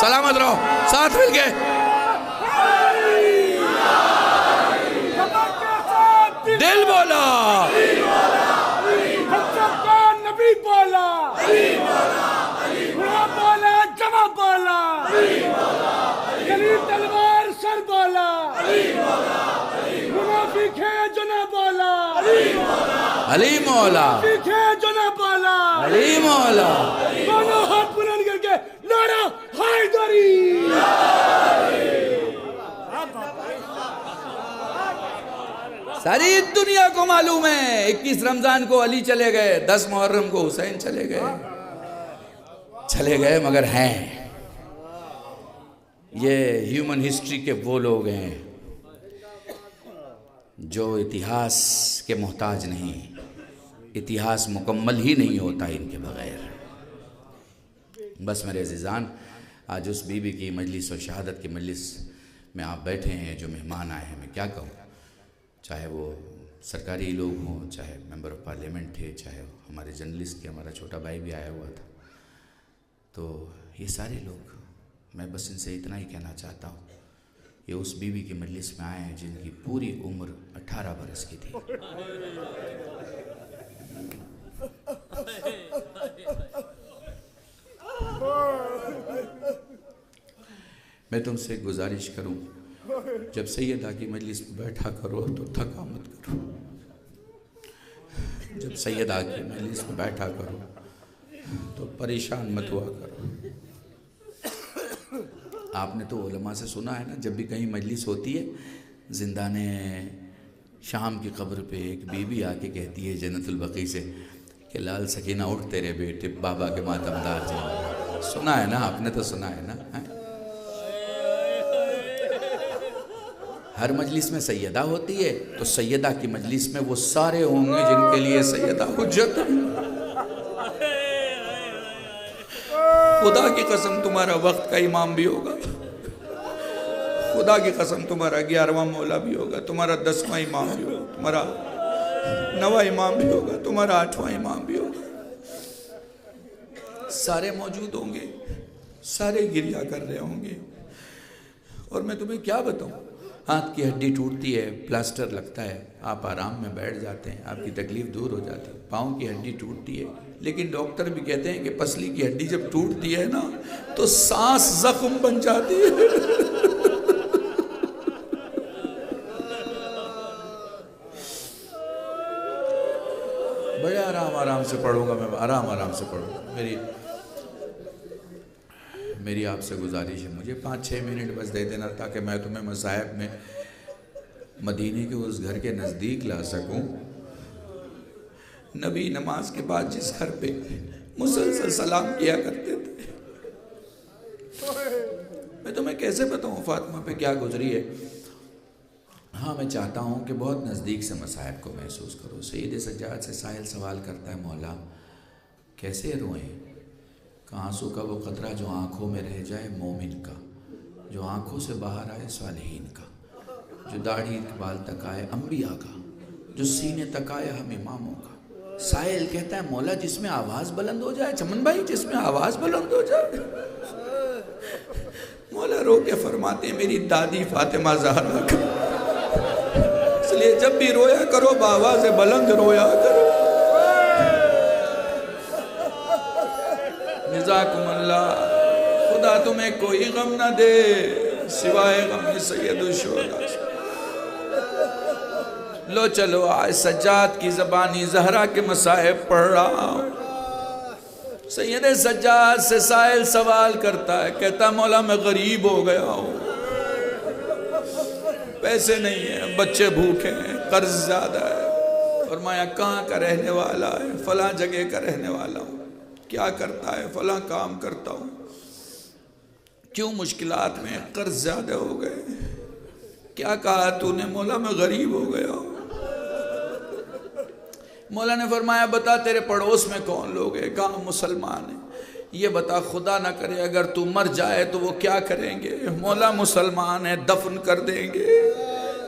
سلامت رہو، ساتھ مل کے دل بولا، نبی بولا، بڑا بولا، جمع بولا، گلی تلوار سر بولا، منافق ہے جو نہ بولا، علی مولا، منافق ہے جو نہ بولا، علی مولا، دونوں ہاتھ بلند کر کے نعرہ حیدری۔ ساری دنیا کو معلوم ہے 21 رمضان کو علی چلے گئے، 10 محرم کو حسین چلے گئے مگر ہیں یہ ہیومن ہسٹری کے وہ لوگ ہیں جو اتہاس کے محتاج نہیں، اتہاس مکمل ہی نہیں ہوتا ان کے بغیر۔ بس میرے عزیزان، آج اس بی بی کی مجلس و شہادت کی مجلس میں آپ بیٹھے ہیں، جو مہمان آئے ہیں، میں کیا کہوں، چاہے وہ سرکاری لوگ ہوں، چاہے ممبر آف پارلیمنٹ تھے، چاہے ہمارے جرنلسٹ کے ہمارا چھوٹا بھائی بھی آیا ہوا تھا، تو یہ سارے لوگ، میں بس ان سے اتنا ہی کہنا چاہتا ہوں، یہ اس بی بی کی مجلس میں آئے ہیں جن کی پوری عمر 18 برس کی تھی۔ میں تم سے گزارش کروں، جب سیدہ کی مجلس میں بیٹھا کرو تو تھکا مت کرو، جب سیدہ کی مجلس میں بیٹھا کرو تو پریشان مت ہوا کرو۔ آپ نے تو علماء سے سنا ہے نا، جب بھی کہیں مجلس ہوتی ہے، زندان شام کی قبر پہ ایک بی بی آ کے کہتی ہے جنت البقیع سے کہ لال سکینہ اٹھ تیرے بیٹے بابا کے ماتمدار جائیں۔ سنا ہے نا، آپ نے تو سنا ہے نا۔ ہر مجلس میں سیدہ ہوتی ہے تو سیدہ کی مجلس میں وہ سارے ہوں گے جن کے لیے سیدہ حجت ہے۔ خدا کی قسم تمہارا وقت کا امام بھی ہوگا، خدا کی قسم تمہارا 11واں مولا بھی ہوگا، تمہارا 10واں امام بھی ہوگا، تمہارا 9واں امام بھی ہوگا، تمہارا 8واں امام بھی ہوگا، سارے موجود ہوں گے، سارے گریہ کر رہے ہوں گے۔ اور میں تمہیں کیا بتاؤں، ہاتھ کی ہڈی ٹوٹتی ہے، پلاسٹر لگتا ہے، آپ آرام میں بیٹھ جاتے ہیں، آپ کی تکلیف دور ہو جاتی ہے۔ پاؤں کی ہڈی ٹوٹتی ہے، لیکن ڈاکٹر بھی کہتے ہیں کہ پسلی کی ہڈی جب ٹوٹتی ہے نا تو سانس زخم بن جاتی ہے۔ بڑے آرام سے پڑھوں گا، میں آرام سے پڑھوں گا۔ میری آپ سے گزارش ہے، مجھے 5-6 منٹ بس دے دینا تاکہ میں تمہیں مصائب میں مدینے کے اس گھر کے نزدیک لا سکوں۔ نبی نماز کے بعد جس گھر پہ مسلسل سلام کیا کرتے تھے، میں تمہیں کیسے بتاؤں فاطمہ پہ کیا گزری ہے۔ ہاں، میں چاہتا ہوں کہ بہت نزدیک سے مصائب کو محسوس کرو۔ سید سجاد سے سائل سوال کرتا ہے، مولا کیسے روئیں؟ کہ آنسو کا وہ قطرہ جو آنکھوں میں رہ جائے مومن کا، جو آنکھوں سے باہر آئے صالحین کا، جو داڑھی بال تک آئے انبیاء کا، جو سینے تک آئے ہم اماموں کا۔ سائل کہتا ہے، مولا جس میں آواز بلند ہو جائے، چمن بھائی جس میں آواز بلند ہو جائے۔ مولا رو کے فرماتے ہیں، میری دادی فاطمہ زہرا کا، اس لیے جب بھی رویا کرو بآواز بلند رویا کرو۔ جزاکم اللہ، خدا تمہیں کوئی غم نہ دے سوائے غم سید الشہداء۔ لو چلو آج سجاد کی زبانی زہرا کے مصائب پڑھ رہا ہوں۔ سید سجاد سے سائل سوال کرتا ہے، کہتا مولا میں غریب ہو گیا ہوں، پیسے نہیں ہیں، بچے بھوکے ہیں، قرض زیادہ ہے، فرمایا کہاں کا رہنے والا ہے؟ فلاں جگہ کا رہنے والا ہوں۔ کیا کرتا ہے؟ فلاں کام کرتا ہوں۔ کیوں مشکلات میں؟ قرض زیادہ ہو گئے۔ کیا کہا تو نے؟ مولا میں غریب ہو گیا ہوں۔ مولا نے فرمایا بتا تیرے پڑوس میں کون لوگ ہیں؟ کہاں مسلمان ہیں۔ یہ بتا خدا نہ کرے اگر تو مر جائے تو وہ کیا کریں گے؟ مولا مسلمان ہیں، دفن کر دیں گے۔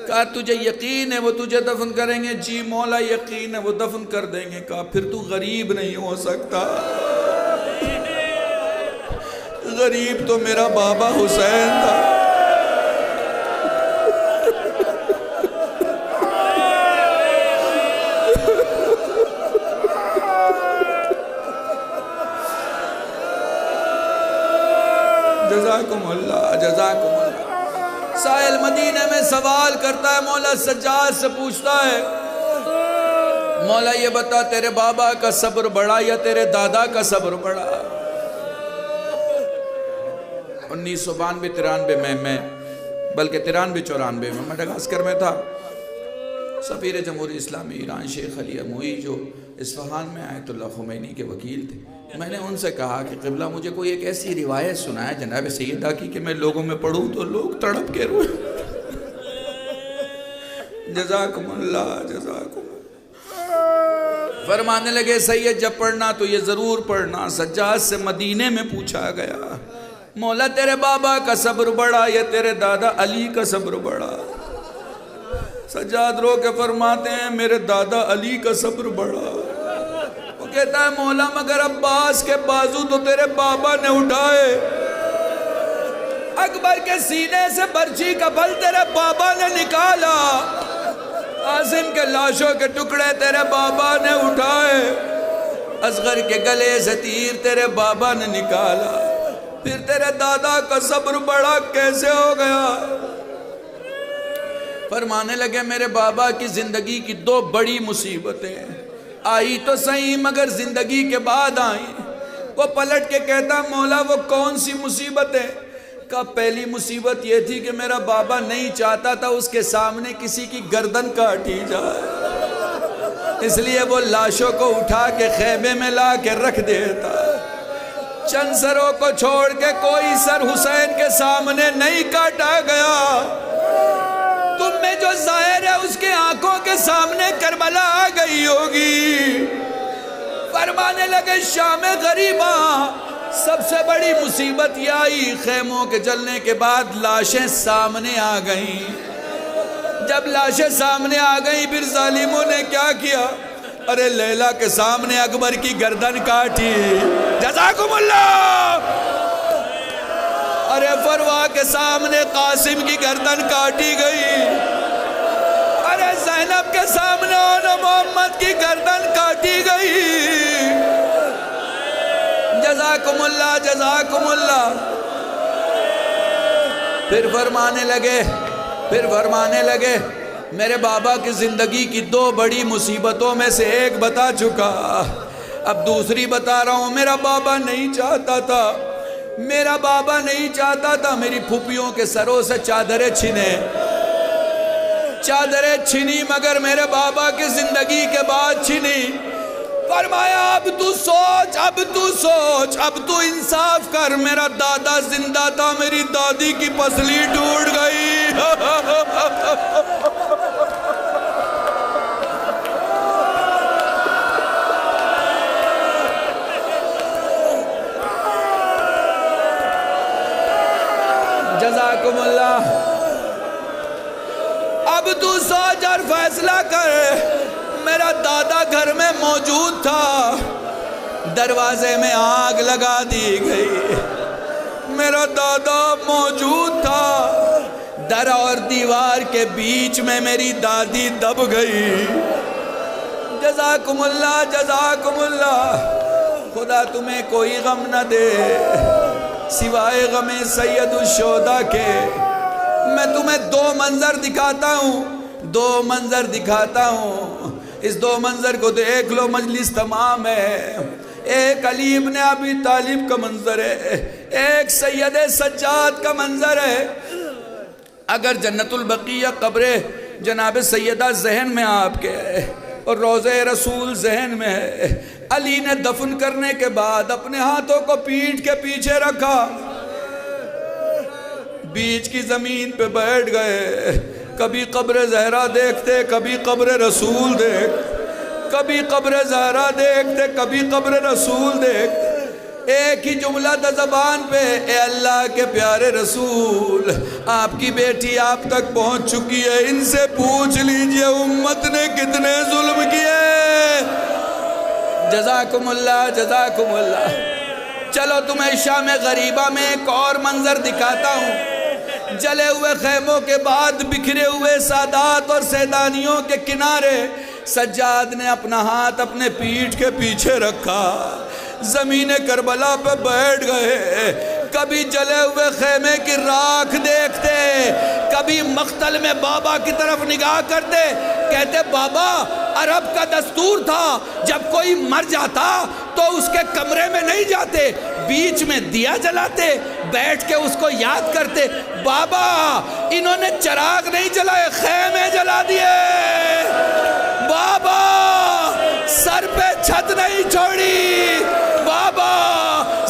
کہا تجھے یقین ہے وہ تجھے دفن کریں گے؟ جی مولا یقین ہے وہ دفن کر دیں گے۔ کہا پھر تو غریب نہیں ہو سکتا، غریب تو میرا بابا حسین تھا. جزاکم اللہ جزاکم اللہ. سائل مدینہ میں سوال کرتا ہے, مولا سجاد سے پوچھتا ہے, مولا یہ بتا تیرے بابا کا صبر بڑا یا تیرے دادا کا صبر بڑا؟ 1992-93 میں بلکہ 93-94 میں مڈغاسکر میں تھا. سفیر جمہوریہ اسلامی ایران شیخ علی اموئی جو اصفہان میں آیت اللہ خمینی کے وکیل تھے, میں نے ان سے کہا کہ قبلہ مجھے کوئی ایک ایسی روایت سنائے جناب سیدہ کی کہ میں لوگوں میں پڑھوں تو لوگ تڑپ کے روئے. جزاکم اللہ جزاکم. فرمانے لگے سید جب پڑھنا تو یہ ضرور پڑھنا. سجاد سے مدینے میں پوچھا گیا, مولا تیرے بابا کا صبر بڑا یا تیرے دادا علی کا صبر بڑا؟ سجاد رو کے فرماتے ہیں میرے دادا علی کا صبر بڑا. وہ کہتا ہے مولا مگر عباس کے بازو تو تیرے بابا نے اٹھائے, اکبر کے سینے سے برچی کا پھل تیرے بابا نے نکالا, عاصم کے لاشوں کے ٹکڑے تیرے بابا نے اٹھائے, اصغر کے گلے سے تیر تیرے بابا نے نکالا, پھر تیرے دادا کا صبر بڑا کیسے ہو گیا؟ فرمانے لگے میرے بابا کی زندگی کی 2 بڑی مصیبتیں آئی تو صحیح مگر زندگی کے بعد آئیں. وہ پلٹ کے کہتا مولا وہ کون سی مصیبتیں؟ کا پہلی مصیبت یہ تھی کہ میرا بابا نہیں چاہتا تھا اس کے سامنے کسی کی گردن کاٹی جائے, اس لیے وہ لاشوں کو اٹھا کے خیمے میں لا کے رکھ دیتا. چند سروں کو چھوڑ کے کوئی سر حسین کے سامنے نہیں کاٹا گیا. تم میں جو ظاہر ہے اس کے آنکھوں کے سامنے کربلا آ گئی ہوگی. فرمانے لگے شام غریباں سب سے بڑی مصیبت یہ آئی, خیموں کے جلنے کے بعد لاشیں سامنے آ گئیں. جب لاشیں سامنے آ گئیں پھر ظالموں نے کیا کیا؟ ارے لیلا کے سامنے اکبر کی گردن کاٹی. جزاکم اللہ. ارے فروا کے سامنے قاسم کی گردن کاٹی گئی. ارے زینب کے سامنے محمد کی گردن کاٹی گئی. جزاکم اللہ جزاکم اللہ. پھر فرمانے لگے میرے بابا کی زندگی کی 2 بڑی مصیبتوں میں سے ایک بتا چکا, اب دوسری بتا رہا ہوں. میرا بابا نہیں چاہتا تھا میری پھوپھیوں کے سروں سے چادریں چھنی مگر میرے بابا کی زندگی کے بعد چھنی. فرمایا اب تو سوچ اب تو انصاف کر. میرا دادا زندہ تھا, میری دادی کی پسلی ٹوٹ گئی. جزاکم اللہ. اب تو سوچ اور فیصلہ کر. میرا دادا گھر میں موجود تھا, دروازے میں آگ لگا دی گئی. میرا دادا موجود تھا, در اور دیوار کے بیچ میں میری دادی دب گئی. جزاکم اللہ جزاکم اللہ. خدا تمہیں کوئی غم نہ دے سوائے غم سید الشہداء کے. میں تمہیں 2 منظر دکھاتا ہوں. اس 2 منظر کو دیکھ لو, مجلس تمام ہے. ایک علی ابن ابی طالب کا منظر ہے, ایک سید سجاد کا منظر ہے. اگر جنت البقیہ قبر جناب سیدہ ذہن میں آپ کے ہے اور روضہ رسول ذہن میں ہے, علی نے دفن کرنے کے بعد اپنے ہاتھوں کو پیٹھ کے پیچھے رکھا, بیچ کی زمین پہ بیٹھ گئے. کبھی قبر زہرا دیکھتے, کبھی قبر رسول کبھی قبر زہرا دیکھتے, کبھی قبر رسول دیکھتے. ایک ہی جملہ تھا زبان پہ, اے اللہ کے پیارے رسول, آپ کی بیٹی آپ تک پہنچ چکی ہے, ان سے پوچھ لیجئے امت نے کتنے ظلم کیے. جزاکم اللہ جزاکم اللہ. چلو تمہیں شام غریبہ میں ایک اور منظر دکھاتا ہوں۔ جلے ہوئے خیموں کے بعد بکھرے ہوئے سادات اور سیدانیوں کے کنارے سجاد نے اپنا ہاتھ اپنے پیٹھ کے پیچھے رکھا، زمین کربلا پہ بیٹھ گئے۔ کبھی جلے ہوئے خیمے کی راکھ دیکھتے، کبھی مقتل میں بابا کی طرف نگاہ کرتے، کہتے بابا عرب کا دستور تھا جب کوئی مر جاتا تو اس کے کمرے میں نہیں جاتے، بیچ میں دیا جلاتے، بیٹھ کے اس کو یاد کرتے۔ بابا انہوں نے چراغ نہیں جلائے، خیمے جلا دیے۔ بابا سر پہ چھت نہیں چھوڑی، بابا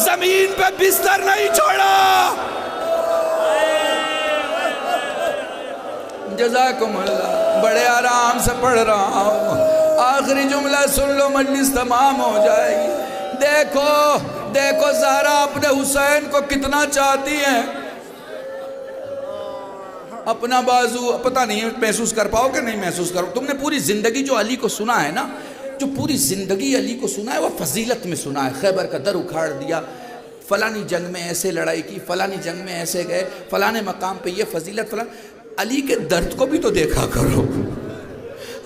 زمین پہ بستر نہیں چھوڑا۔ جزاکم اللہ، بڑے آرام سے پڑھ رہا ہوں، آخری جملہ سن لو مجلس تمام ہو جائے گی۔ دیکھو زہرا اپنے حسین کو کتنا چاہتی ہیں۔ اپنا بازو پتہ نہیں محسوس کر پاؤ کہ نہیں محسوس کرو۔ تم نے پوری زندگی جو علی کو سنا ہے نا، جو پوری زندگی علی کو سنا ہے وہ فضیلت میں سنا ہے۔ خیبر کا در اکھاڑ دیا، فلانی جنگ میں ایسے لڑائی کی، فلانی جنگ میں ایسے گئے، فلانے مقام پہ یہ فضیلت فلان۔ علی کے درد کو بھی تو دیکھا کرو،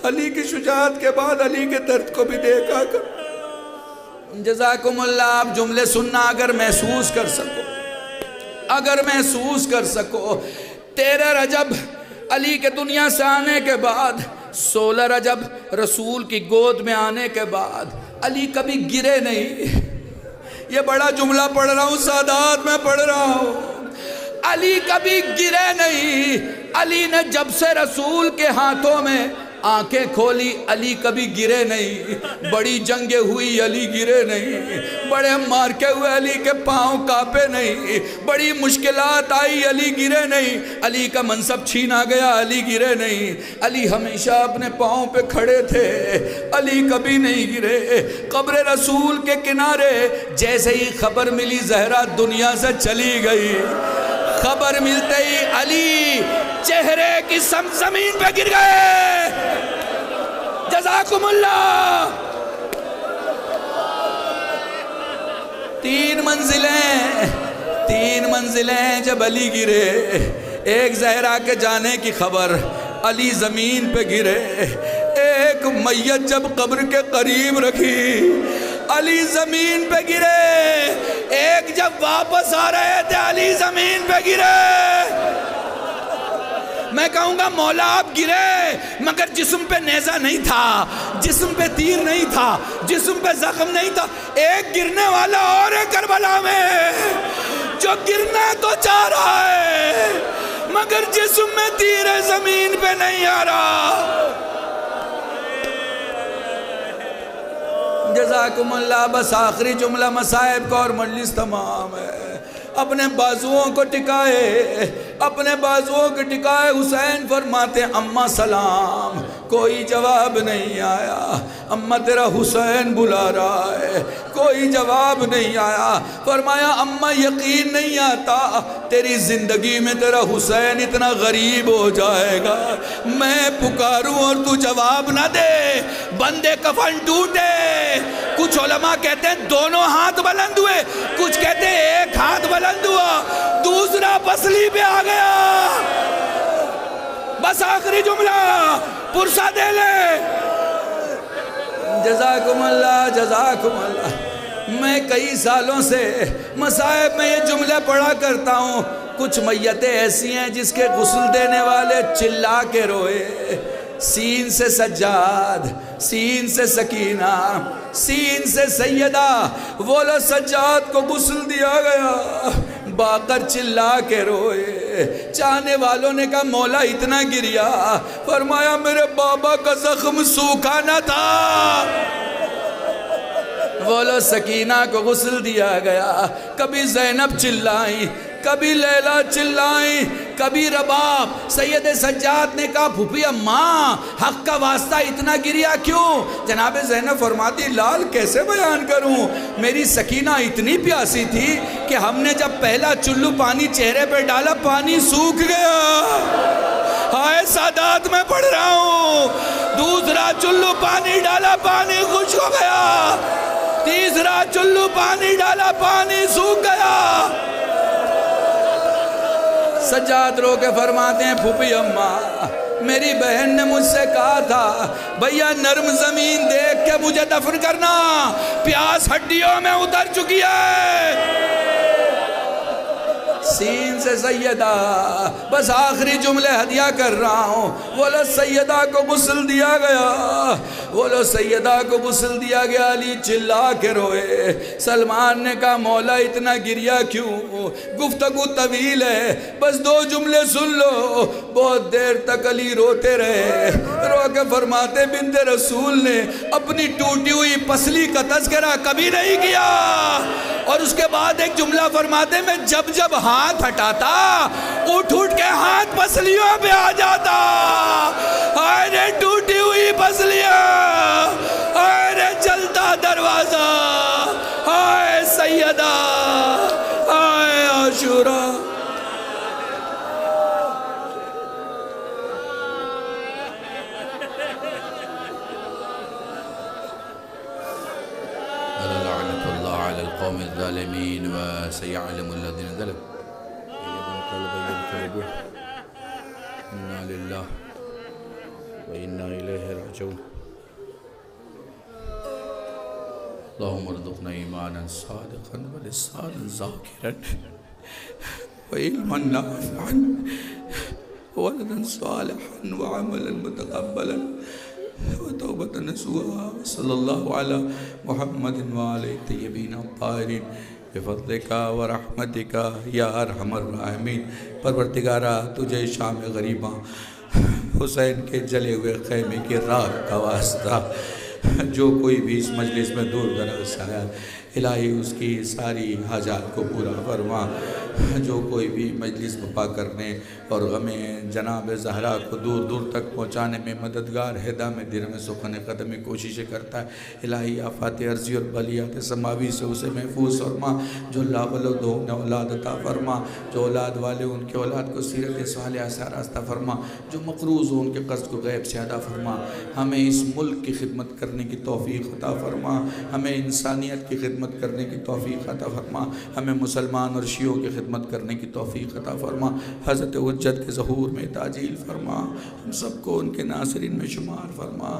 علی کی شجاعت کے بعد علی کے درد کو بھی دیکھا کرو۔ جزاکم اللہ، آپ جملے سننا اگر محسوس کر سکو۔ 13 رجب علی کے دنیا سے آنے کے بعد، 16 رجب رسول کی گود میں آنے کے بعد علی کبھی گرے نہیں۔ یہ بڑا جملہ پڑھ رہا ہوں، سادات میں پڑھ رہا ہوں، علی کبھی گرے نہیں۔ علی نے جب سے رسول کے ہاتھوں میں آنکھیں کھولی علی کبھی گرے نہیں۔ بڑی جنگیں ہوئی علی گرے نہیں، بڑے مارکے ہوئے علی کے پاؤں کانپے نہیں، بڑی مشکلات آئی علی گرے نہیں، علی کا منصب چھینا گیا علی گرے نہیں۔ علی ہمیشہ اپنے پاؤں پہ کھڑے تھے، علی کبھی نہیں گرے۔ قبر رسول کے کنارے جیسے ہی خبر ملی زہرا دنیا سے چلی گئی، خبر ملتے ہی علی چہرے کی زمین پہ گر گئے۔ جزاکم اللہ۔ 3 منزلیں جب علی گرے، ایک زہرا کے جانے کی خبر، علی زمین پہ گرے۔ ایک میت جب قبر کے قریب رکھی، علی زمین پہ گرے۔ ایک جب واپس آ رہے تھے علی زمین پہ گرے۔ میں کہوں گا مولا آپ گرے مگر جسم پہ نیزہ نہیں تھا، جسم پہ تیر نہیں تھا، جسم پہ زخم نہیں تھا۔ ایک گرنے والا اور ہے کربلا میں جو گرنا تو چاہ رہا ہے مگر جسم میں تیر ہے، زمین پہ نہیں آ رہا۔ جزاکم اللہ۔ بس آخری جملہ مصائب کا اور مجلس تمام ہے۔ اپنے بازوؤں کو ٹکائے حسین فرماتے اماں سلام، کوئی جواب نہیں آیا۔ اماں تیرا حسین بلا رہا ہے، کوئی جواب نہیں آیا۔ فرمایا اماں یقین نہیں آتا تیری زندگی میں تیرا حسین اتنا غریب ہو جائے گا، میں پکاروں اور تو جواب نہ دے۔ بندے کفن ٹوٹے، کچھ علماء کہتے ہیں دونوں ہاتھ بلند ہوئے، کچھ کہتے ہیں ایک ہاتھ بلند ہوا، دوسرا پسلی پہ آ گیا۔ بس آخری جملہ پرسہ دے لے۔ جزاکم اللہ۔ میں کئی سالوں سے مصائب میں یہ جملے پڑھا کرتا ہوں۔ کچھ میتیں ایسی ہیں جس کے غسل دینے والے چلا کے روئے، سین سے سجاد، سین سے سکینہ، سین سے سیدہ، وہ لو سجاد کو غسل دیا گیا، باقر چلا کے روئے۔ چاہنے والوں نے کہا مولا اتنا گریا، فرمایا میرے بابا کا زخم سوکھا نہ تھا۔ وہ لو سکینہ کو غسل دیا گیا، کبھی زینب چلائیں، کبھی لیلا چلائیں، کبھی رباب۔ سید سجاد نے کہا پھوپھی اماں حق کا واسطہ اتنا گریا کیوں؟ جناب زینب فرماتی لال کیسے بیان کروں، میری سکینہ اتنی پیاسی تھی کہ ہم نے جب پہلا چلو پانی چہرے پہ ڈالا پانی سوکھ گیا۔ ہائے سادات میں پڑھ رہا ہوں، دوسرا چلو پانی ڈالا پانی خشک ہو گیا، تیسرا دوسرا چلو پانی ڈالا، پانی سوکھ گیا۔ سجاد رو کے فرماتے ہیں پھوپھی اماں میری بہن نے مجھ سے کہا تھا بھیا نرم زمین دیکھ کے مجھے دفن کرنا، پیاس ہڈیوں میں اتر چکی ہے۔ سین سے سیدہ بس آخری جملے ہدیہ کر رہا ہوں، بولو سیدہ کو غسل دیا گیا، بولو سیدہ کو غسل دیا گیا۔ علی چلا کے روئے۔ سلمان نے کہا مولا اتنا گریا کیوں؟ گفتگو طویل ہے، بس 2 جملے سن لو۔ بہت دیر تک علی روتے رہے، رو کے فرماتے بنت رسول نے اپنی ٹوٹی ہوئی پسلی کا تذکرہ کبھی نہیں کیا، اور اس کے بعد ایک جملہ فرماتے میں جب جب ہاتھ ہٹاتا اٹھ اٹھ کے ہاتھ پسلیوں پہ آ جاتا۔ آئے رے ٹوٹی ہوئی پسلیاں، آئے رے جلتا دروازہ، آئے سیدہ، آئے عاشورہ۔ لعنت اللہ علی القوم الظالمین وسيعلم الذين ظلموا انا للہ وانا الیہ راجعون۔ اللہم ارزقنا ایمانا صادقا ولسانا ذاکرا وعلما نافعا ولدا صالحا وعملا متقبلا وتوبة نصوحا۔ صلی اللہ علی محمد وآلہ الطیبین الطاہرین بفضلک ورحمتک یا ارحم الراحمین۔ پروردگارہ تجھے شام غریباں حسین کے جلے ہوئے خیمے کی راکھ کا واسطہ، جو کوئی بھی اس مجلس میں دور دراز سے آیا الہی اس کی ساری حاجات کو پورا فرما۔ جو کوئی بھی مجلس بپا کرنے اور غم جناب زہرا کو دور دور تک پہنچانے میں مددگار ہدا میں دیر میں سخن قدم میں کوششیں کرتا ہے، الہی آفات عرضی اور بلیات سماوی سے اسے محفوظ فرما۔ جو لا ولد ہو انہیں اولاد عطا فرما، جو اولاد والے ان کے اولاد کو سیرت صالحہ سے آراستہ فرما، جو مقروض ہو ان کے قصد کو غیب سے ادا فرما۔ ہمیں اس ملک کی خدمت کرنے کی توفیق عطا فرما، ہمیں انسانیت کی خدمت کرنے کی توفیق عطا فرما، ہمیں مسلمان اور شیعوں کی خدمت کرنے کی توفیق عطا فرما۔ حضرت حجت کے ظہور میں تعجیل فرما، ہم سب کو ان کے ناصرین میں شمار فرما۔